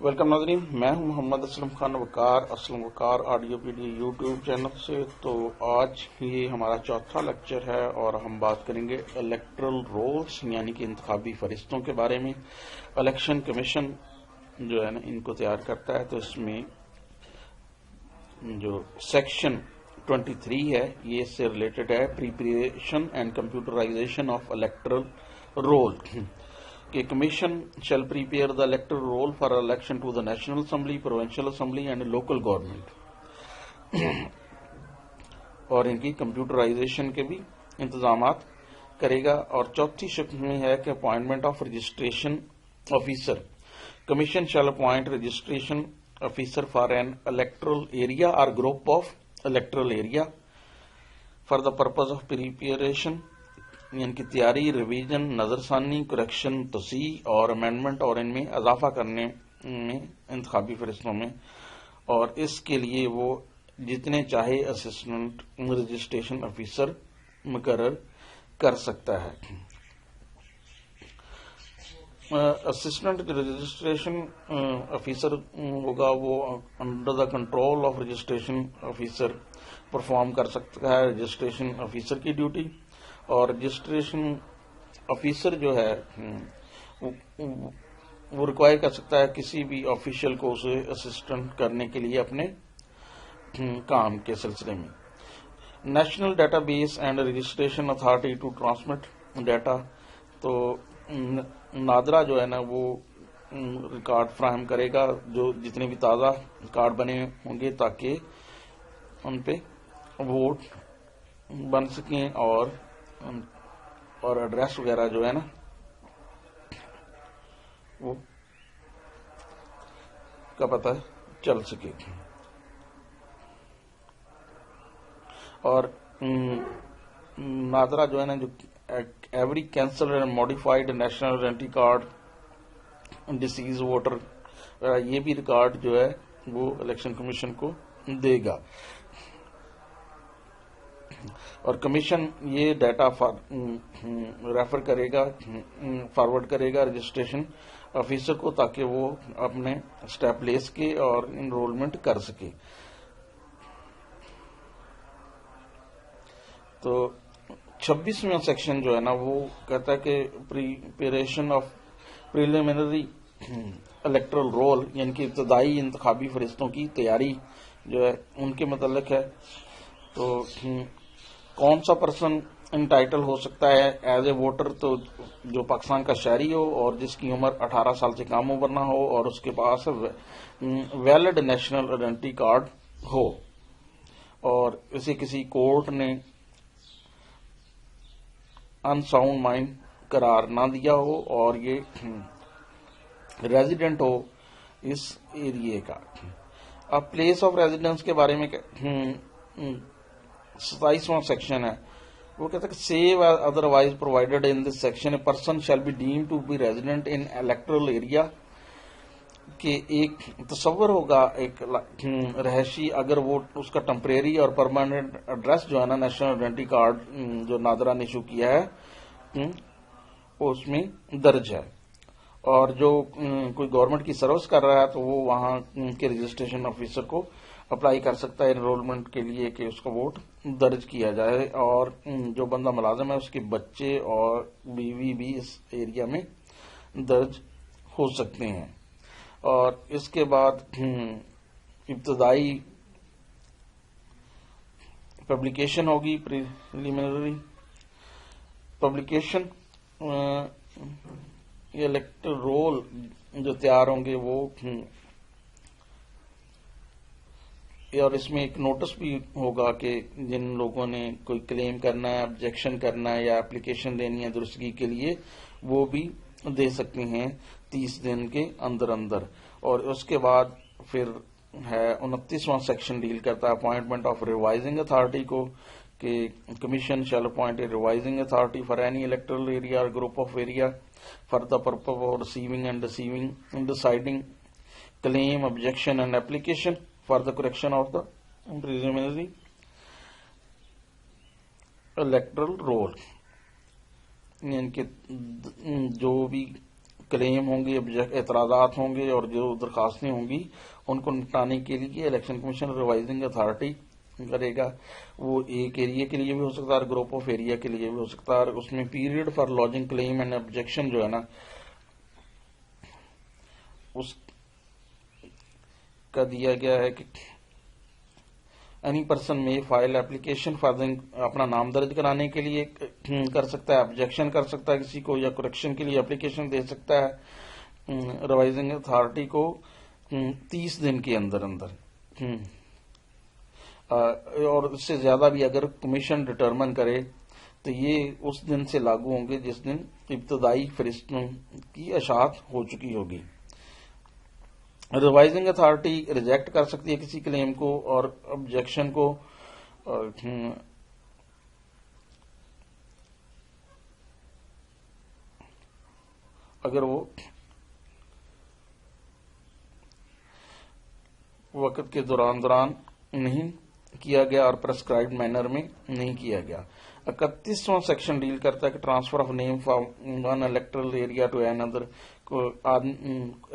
Welcome ناظرین، میں ہوں محمد اسلم خان وقار، اسلم وقار آڈیو پیڈیا یوٹیوب چینل سے۔ تو آج یہ ہمارا چوتھا لیکچر ہے اور ہم بات کریں گے الیکٹرل رولز یعنی کہ انتخابی فہرستوں کے بارے میں۔ الیکشن کمیشن جو ہے نا ان کو تیار کرتا ہے، تو اس میں جو سیکشن 23 ہے یہ اس سے ریلیٹڈ ہے، preparation and computerization of electoral roll کہ commission shall prepare the electoral roll for election to the national assembly, provincial assembly and local government, اور ان کی کمپیوٹرائزیشن کے بھی انتظامات کرے گا۔ اور چوتھی شکل میں ہے کہ appointment of registration officer, commission shall appoint registration officer for an electoral area اور group of electoral area for the purpose of preparation, یعنی کہ تیاری، ریویژن، نظر ثانی، کریکشن، توسیع اور امینڈمنٹ اور ان میں اضافہ کرنے میں انتخابی فہرستوں میں، اور اس کے لیے وہ جتنے چاہے اسسٹنٹ رجسٹریشن آفیسر مقرر کر سکتا ہے۔ اسسٹنٹ رجسٹریشن آفیسر ہوگا وہ under the control of registration officer perform کر سکتا ہے رجسٹریشن آفیسر کی ڈیوٹی، اور رجسٹریشن آفیسر جو ہے وہ ریکوائر کر سکتا ہے کسی بھی آفیشل کو اسے اسسٹنٹ کرنے کے لیے اپنے کام کے سلسلے میں۔ National database and registration authority to transmit data, تو نادرا جو ہے نا وہ ریکارڈ فراہم کرے گا، جو جتنے بھی تازہ ریکارڈ بنے ہوں گے تاکہ ان پہ ووٹ بن سکیں اور ایڈریس وغیرہ جو ہے نا وہ کا پتہ چل سکے۔ اور نادرا جو ہے نا جو every cancel and modified national identity card, deceased voter, یہ بھی ریکارڈ جو ہے وہ الیکشن کمیشن کو دے گا، اور کمیشن یہ ڈیٹا ریفر کرے گا، فارورڈ کرے گا رجسٹریشن آفیسر کو تاکہ وہ اپنے اسٹیپ لے سکے اور انرولمنٹ کر سکے۔ تو 26واں سیکشن جو ہے نا وہ کہتا ہے کہ preparation of preliminary electoral roll, یعنی کہ ابتدائی انتخابی فہرستوں کی تیاری جو ہے ان کے متعلق ہے۔ تو کون سا پرسن انٹائٹل ہو سکتا ہے ایز اے ووٹر، تو جو پاکستان کا شہری ہو اور جس کی عمر 18 سال سے کم عمر نہ ہو اور اس کے پاس ویلڈ نیشنل آئیڈینٹی کارڈ ہو، اور اسے کسی کورٹ نے ان ساؤنڈ مائنڈ قرار نہ دیا ہو، اور یہ ریزیڈنٹ ہو اس ایریے کا۔ اب پلیس آف ریزیڈنس کے بارے میں 27واں سیکشن ہے، وہ کہتا ہے کہ save otherwise provided in this section, a person shall be deemed to be resident in electoral area, کہ ایک تصور ہوگا ایک رہائشی اگر وہ اس کا ٹمپریری اور پرماننٹ ایڈریس جو ہے نا نیشنل آئیڈینٹی کارڈ جو نادرا نے ایشو کیا ہے اس میں درج ہے، اور جو کوئی گورنمنٹ کی سروس کر رہا ہے تو وہ وہاں کے رجسٹریشن آفیسر کو اپلائی کر سکتا ہے انرولمنٹ کے لیے کہ اس کا ووٹ درج کیا جائے، اور جو بندہ ملازم ہے اس کے بچے اور بیوی بھی اس ایریا میں درج ہو سکتے ہیں۔ اور اس کے بعد ابتدائی پبلیکیشن ہوگی، پریلیمنری پبلیکیشن، یہ الیکٹرل رول جو تیار ہوں گے وہ، اور اس میں ایک نوٹس بھی ہوگا کہ جن لوگوں نے کوئی کلیم کرنا ہے، آبجیکشن کرنا ہے یا اپلیکیشن دینی ہے درستگی کے لیے، وہ بھی دے سکتے ہیں 30 دن کے اندر اندر۔ اور اس کے بعد پھر ہے 29واں سیکشن ڈیل کرتا ہے اپوائنٹمنٹ آف ریوائزنگ اتھارٹی کو، کہ commission shall appoint a revising authority for any electoral area اور group of area for the purpose of receiving and deciding claim, objection and application for the correction of the preliminary electoral roll, یعنی کہ جو بھی کلیم ہوں گے، اعتراضات ہوں گے اور جو درخواستیں ہوں گی ان کو نپٹانے کے لیے الیکشن کمیشن ریوائزنگ اتھارٹی کرے گا. وہ ایک ایریا کے لیے بھی ہو سکتا ہے اور گروپ آف ایریا کے لیے بھی ہو سکتا ہے. اور اس میں period for lodging claim and objection جو ہے نا اس کا دیا گیا ہے کہ any person may file application اپنا نام درج کرانے کے لیے کر سکتا ہے، آبجیکشن کر سکتا ہے کسی کو، یا کریکشن کے لیے اپلیکیشن دے سکتا ہے ریوائزنگ اتھارٹی کو 30 دن کے اندر اور اس سے زیادہ بھی اگر کمیشن ڈٹرمن کرے تو یہ اس دن سے لاگو ہوں گے جس دن ابتدائی فہرستوں کی اشاعت ہو چکی ہوگی. ریوائزنگ اتھارٹی ریجیکٹ کر سکتی ہے کسی کلیم کو اور آبجیکشن کو اگر وہ وقت کے دوران نہیں کیا گیا اور پرسکرائبڈ مینر میں نہیں کیا گیا. 31واں سیکشن ڈیل کرتا ہے کہ transfer of name from one electoral area to another.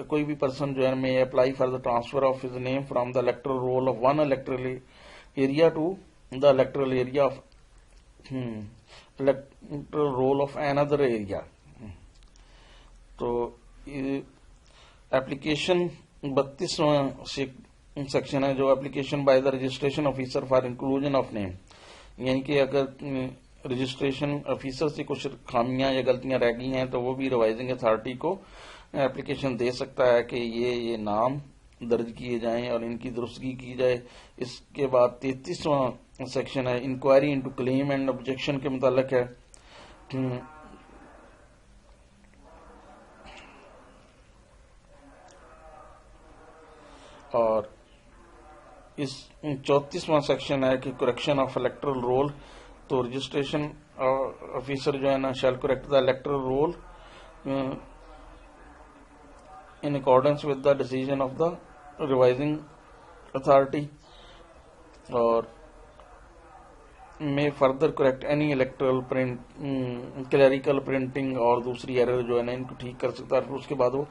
کوئی بھی پرسن جو ہے may apply for the transfer of his name from the electoral roll of one electoral area to the electoral area of electoral roll of another area. تو application 32واں section ہے جو application by the registration officer for inclusion of name, یعنی کہ اگر registration officer سے کچھ خامیاں یا غلطیاں رہ گئی ہیں تو وہ بھی ریوائزنگ اتھارٹی کو اپلیکیشن دے سکتا ہے کہ یہ نام درج کیے جائیں اور ان کی درستگی کی جائے. اس کے بعد 33واں سیکشن ہے inquiry into claim and objection کے متعلق ہے. اور اس 34واں سیکشن ہے کہ کریکشن آف الیکٹرل رول. تو رجسٹریشن آفیسر جو ہے نا shall correct the electoral roll in accordance with the decision of the revising authority or may further correct any electoral clerical printing اور دوسری ایرر جو ہے نا ان کو ٹھیک کر سکتا ہے. پھر اس کے بعد وہ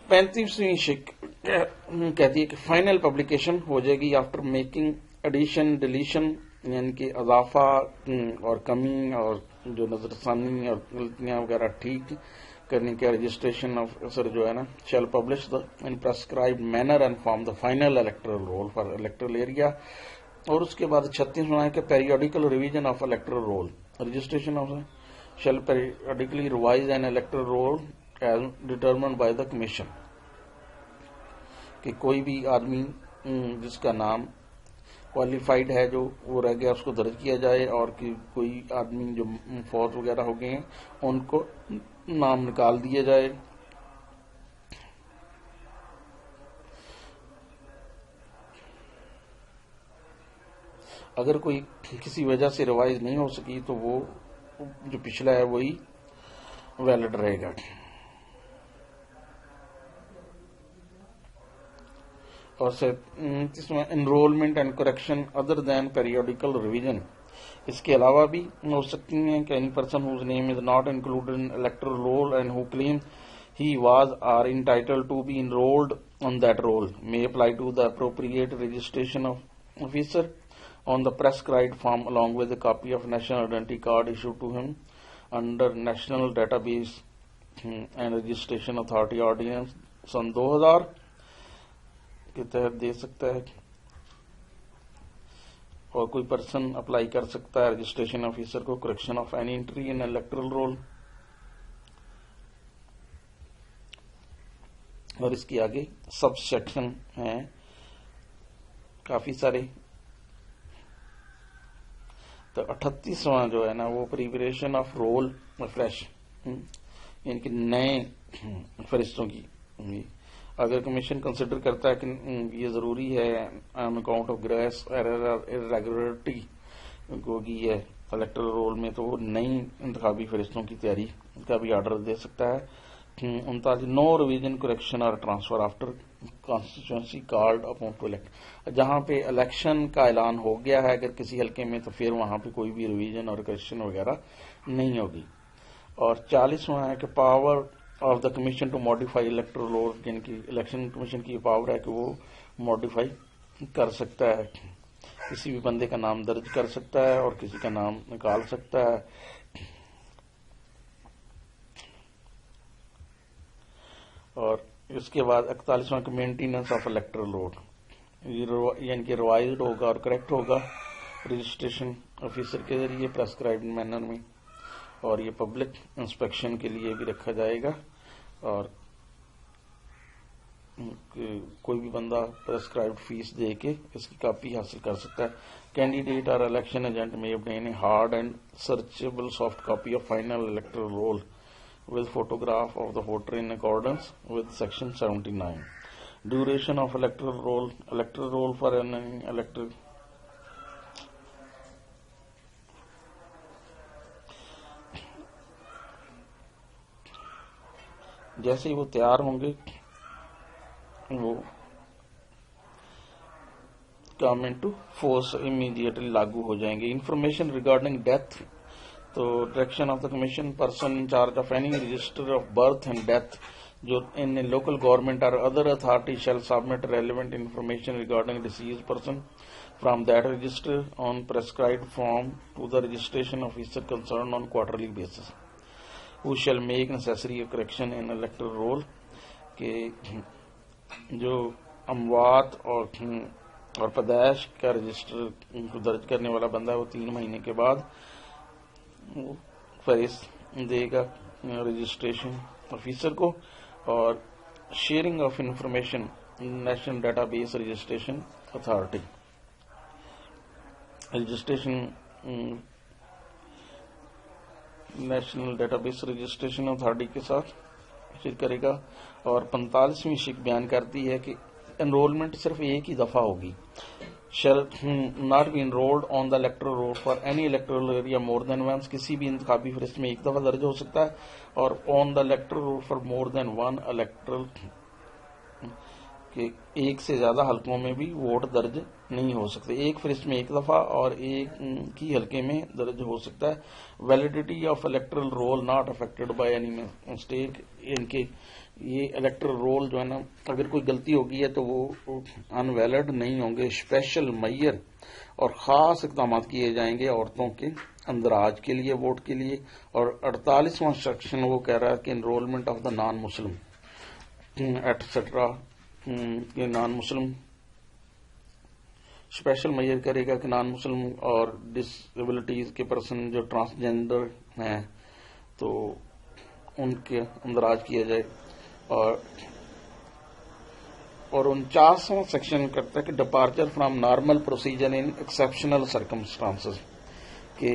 35ویں شک کہتی ہے کہ فائنل پبلیکیشن ہو جائے گی آفٹر میکنگ ایڈیشن ڈیلیشن، یعنی کہ اضافہ اور کمی اور جو نظر ثانی اور غلطیاں وغیرہ ٹھیک کرنے کے. رجسٹریشن آفیسر جو ہے نا shall publish the in prescribed manner and form the final electoral roll for electoral area. اور اس کے بعد 36واں ہے کہ periodical revision of electoral roll. Registration officer shall periodically revise an electoral roll as determined by the commission. کہ کوئی بھی آدمی جس کا نام کوالیفائڈ ہے جو وہ رہ گیا اس کو درج کیا جائے، اور کہ کوئی آدمی جو فوت وغیرہ ہو گئے ہیں ان کو نام نکال دیا جائے. اگر کوئی کسی وجہ سے ریوائز نہیں ہو سکی تو وہ جو پچھلا ہے وہی ویلڈ رہے گا. اور enrolment and correction other than periodical revision. اس کے علاوہ بھی ہو سکتی ہیں کہ any person whose name is not included in electoral roll and who claim he was are entitled to be enrolled on that roll may apply to the appropriate registration officer on the prescribed form along with a copy of national identity card issued to him under National Database and Registration Authority Ordinance سن 2000 کے تحت دے سکتا ہے. اور کوئی person apply کر سکتا ہے registration officer کو correction of any entry in electoral roll. اور اس کے آگے سب سیکشن ہیں کافی سارے. تو 38واں جو ہے نا وہ پریپریشن آف رول فریش، یعنی کہ نئے فہرستوں کی. اگر کمیشن کنسیڈر کرتا ہے کہ یہ ضروری ہے آن اکاؤنٹ آف گریس ارریگولرٹی ہوگی ہے الیکٹرل رول میں، تو وہ نئی انتخابی فہرستوں کی تیاری کا بھی آرڈر دے سکتا ہے. 39 نو ریویژن کریکشن اور transfer after constituency card upon to elect. جہاں پہ الیکشن کا اعلان ہو گیا ہے اگر کسی حلقے میں تو پھر وہاں پہ کوئی بھی ریویژن اور کریکشن وغیرہ نہیں ہوگی. اور 40واں ہے کہ power of the commission to modify electoral roll, یعنی کہ الیکشن کمیشن کی پاور ہے کہ وہ ماڈیفائی کر سکتا ہے، کسی بھی بندے کا نام درج کر سکتا ہے اور کسی کا نام نکال سکتا ہے. اور اس کے بعد 41واں کہ مینٹیننس آف الیکٹرل رول، یعنی کہ ریوائزڈ ہوگا اور کریکٹ ہوگا رجسٹریشن آفیسر کے ذریعے پرسکرائبڈ مینر میں، اور یہ پبلک انسپیکشن کے لیے بھی رکھا جائے گا، اور کوئی بھی بندہ پرسکرائبڈ فیس دے کے اس کی کاپی حاصل کر سکتا ہے. کینڈیڈیٹ اور الیکشن ایجنٹ میں obtain a hard and searchable soft copy of final electoral roll with photograph of the voter in accordance with section 79. Duration of electoral roll for an electoral جیسے ہی وہ تیار ہوں گے وہ کم انٹو فورس امیڈیٹلی لاگو ہو جائیں گے. انفارمیشن ریگارڈنگ ڈیتھ، تو direction of the commission person in charge of any register of birth and death جو ان لوکل گورنمنٹ اور other authority shall submit relevant information regarding deceased person from that register on prescribed form to the registration officer concern on quarterly basis who shall make necessary correction in electoral roll، کہ جو اموات اور پیدائش کا register درج کرنے والا بندہ ہے وہ 3 مہینے کے بعد فہرست دے گا رجسٹریشن آفیسر کو. اور sharing of information national data base registration authority, registration national data base registration authority کے ساتھ شیئر کرے گا. اور 45ویں شک بیان کرتی ہے کہ انرولمنٹ صرف ایک ہی دفعہ ہوگی. shall not be enrolled on the electoral roll for any electoral area more than once، کسی بھی انتخابی فہرست میں ایک دفعہ درج ہو سکتا ہے. اور on the electoral roll for more than one electoral، کہ ایک سے زیادہ حلقوں میں بھی ووٹ درج نہیں ہو سکتے، ایک فہرست میں ایک دفعہ اور ایک کی حلقے میں درج ہو سکتا ہے. Validity of electoral roll not affected by any mistake, ان کے یہ الیکٹرل رول جو ہے نا اگر کوئی غلطی ہوگی ہے تو وہ ان ویلڈ نہیں ہوں گے. اسپیشل میئر اور خاص اقدامات کیے جائیں گے عورتوں کے اندراج کے لیے ووٹ کے لیے. اور 48واں سیکشن وہ کہہ رہا ہے کہ enrolment of the naan Muslim etcetera, یہ نان مسلم اسپیشل میئر کرے گا کہ نان مسلم اور ڈسیبلٹیز کے پرسن جو ٹرانسجینڈر ہیں تو ان کے اندراج کیا جائے. اور 49واں سیکشن کرتا ہے کہ departure from normal procedure in exceptional circumstances, کہ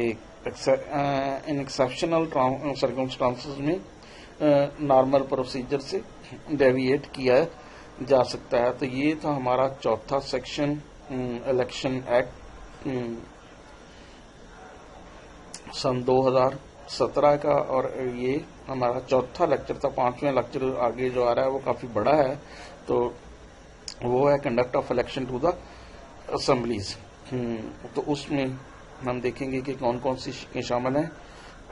ان ایکسیپشنل سرکمسٹانسز میں نارمل پروسیجر سے ڈیویٹ کیا جا سکتا ہے. تو یہ تھا ہمارا 4تھا سیکشن الیکشن ایکٹ سن 2017 کا، اور یہ ہمارا 4تھا لیکچر تھا. 5واں لیکچر آگے جو آ رہا ہے وہ کافی بڑا ہے، تو وہ ہے conduct of election to the assemblies. تو اس میں ہم دیکھیں گے کہ کون کون سی شکیں شامل ہیں.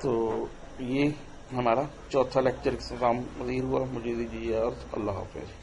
تو یہ ہمارا 4تھا لیکچر اختتام پذیر ہوا. مجھے دیجیے اور اللہ حافظ.